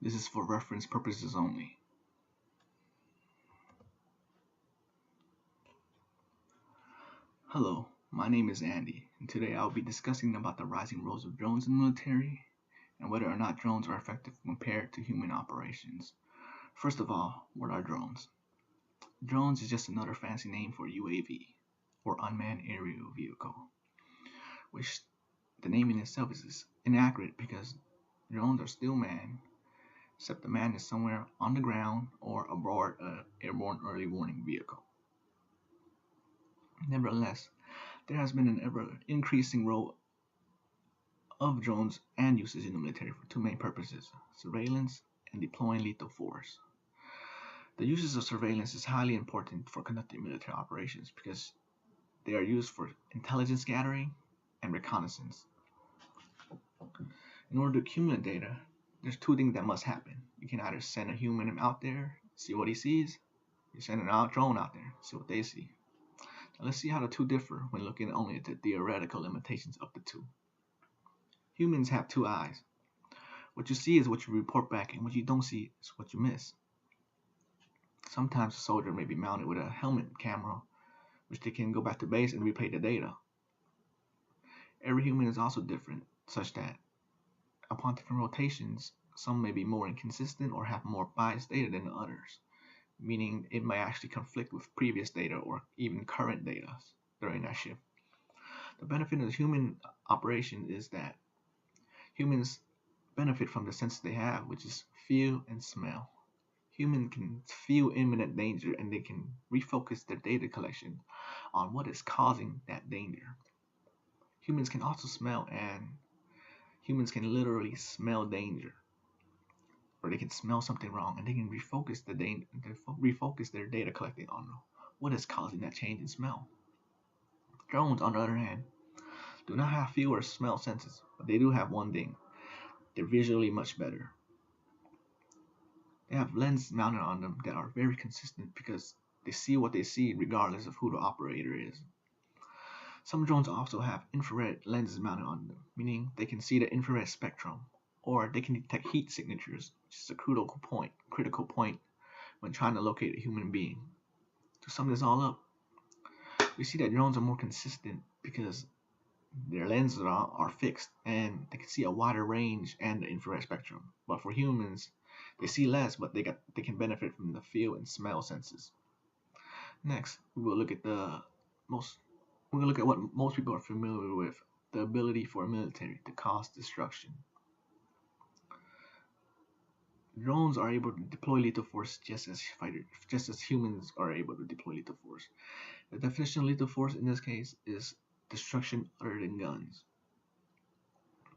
This is for reference purposes only. Hello, my name is Andy, and today I'll be discussing about the rising roles of drones in the military and whether or not drones are effective compared to human operations. First of all, what are drones? Drones is just another fancy name for UAV, or unmanned aerial vehicle, which the name in itself is inaccurate because drones are still manned, except the man is somewhere on the ground or aboard an airborne early warning vehicle. Nevertheless, there has been an ever increasing role of drones and usage in the military for two main purposes: surveillance and deploying lethal force. The uses of surveillance is highly important for conducting military operations because they are used for intelligence gathering and reconnaissance. In order to accumulate data, there's two things that must happen. You can either send a human out there, see what he sees, you send an drone out there, see what they see. Now let's see how the two differ when looking only at the theoretical limitations of the two. Humans have two eyes. What you see is what you report back, and what you don't see is what you miss. Sometimes a soldier may be mounted with a helmet camera, which they can go back to base and replay the data. Every human is also different, such that upon different rotations, some may be more inconsistent or have more biased data than the others, meaning it may actually conflict with previous data or even current data during that shift. The benefit of the human operation is that humans benefit from the senses they have, which is feel and smell. Humans can feel imminent danger and they can refocus their data collection on what is causing that danger. Humans can also smell, and humans can literally smell danger, or they can smell something wrong, and they can refocus their data collecting on what is causing that change in smell. Drones, on the other hand, do not have feel or smell senses, but they do have one thing: they're visually much better. They have lenses mounted on them that are very consistent because they see what they see regardless of who the operator is. Some drones also have infrared lenses mounted on them, meaning they can see the infrared spectrum, or they can detect heat signatures, which is a critical point when trying to locate a human being. To sum this all up, we see that drones are more consistent because their lenses are fixed and they can see a wider range and the infrared spectrum. But for humans, they see less, but they can benefit from the feel and smell senses. Next, most we're gonna look at what most people are familiar with: the ability for a military to cause destruction. Drones are able to deploy lethal force just as humans are able to deploy lethal force. The definition of lethal force in this case is destruction other than guns.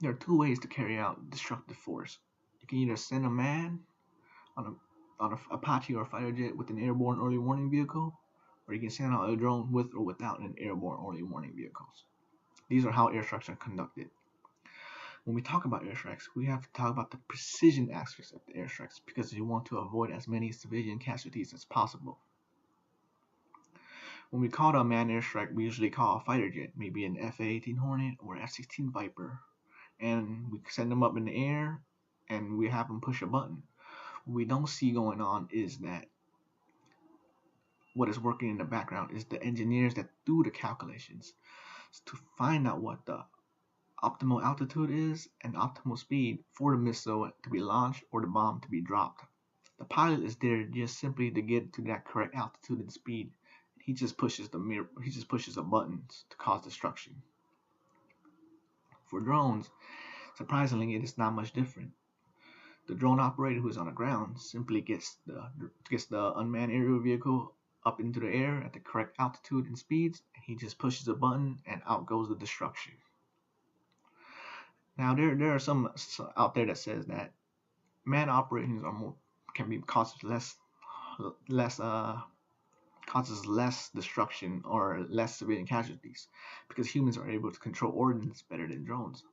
There are two ways to carry out destructive force. You can either send a man on a Apache or a fighter jet with an airborne early warning vehicle, or you can send out a drone with or without an airborne early warning vehicles. These are how airstrikes are conducted. When we talk about airstrikes, we have to talk about the precision aspects of the airstrikes because you want to avoid as many civilian casualties as possible. When we call a manned airstrike, we usually call a fighter jet, maybe an F-A-18 Hornet or F-16 Viper, and we send them up in the air and we have them push a button. What we don't see going on is that what is working in the background is the engineers that do the calculations to find out what the optimal altitude is and optimal speed for the missile to be launched or the bomb to be dropped. The pilot is there just simply to get to that correct altitude and speed. He just pushes the buttons to cause destruction. For drones, surprisingly, it is not much different. The drone operator who is on the ground simply gets the unmanned aerial vehicle up into the air at the correct altitude and speeds. He just pushes a button and out goes the destruction. Now there are some out there that says that manned operations can be causes less destruction or less civilian casualties because humans are able to control ordnance better than drones.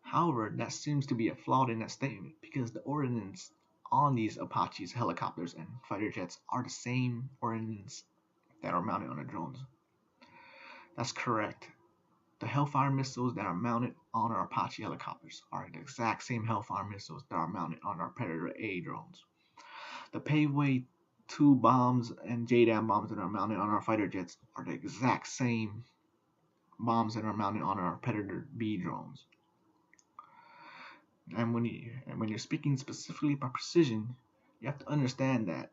However, that seems to be a flaw in that statement because the ordnance on these Apaches, helicopters, and fighter jets are the same ordnance that are mounted on the drones. That's correct. The Hellfire missiles that are mounted on our Apache helicopters are the exact same Hellfire missiles that are mounted on our Predator A drones. The Paveway 2 bombs and JDAM bombs that are mounted on our fighter jets are the exact same bombs that are mounted on our Predator B drones. And when you're speaking specifically about precision, you have to understand that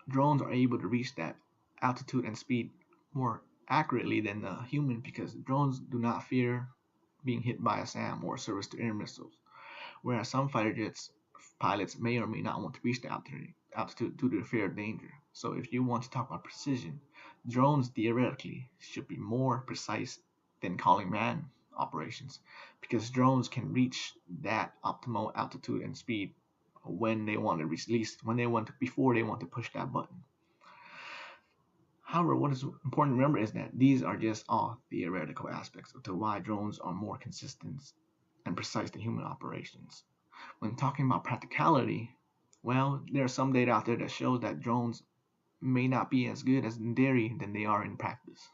drones are able to reach that altitude and speed more accurately than the human, because drones do not fear being hit by a SAM or surface-to-air missiles, whereas some fighter jets pilots may or may not want to reach the altitude due to the fear of danger. So if you want to talk about precision, drones theoretically should be more precise than calling man operations, because drones can reach that optimal altitude and speed when they want to release, before they want to push that button. However, what is important to remember is that these are just all theoretical aspects to why drones are more consistent and precise than human operations. When talking about practicality, well, there are some data out there that shows that drones may not be as good as in theory than they are in practice.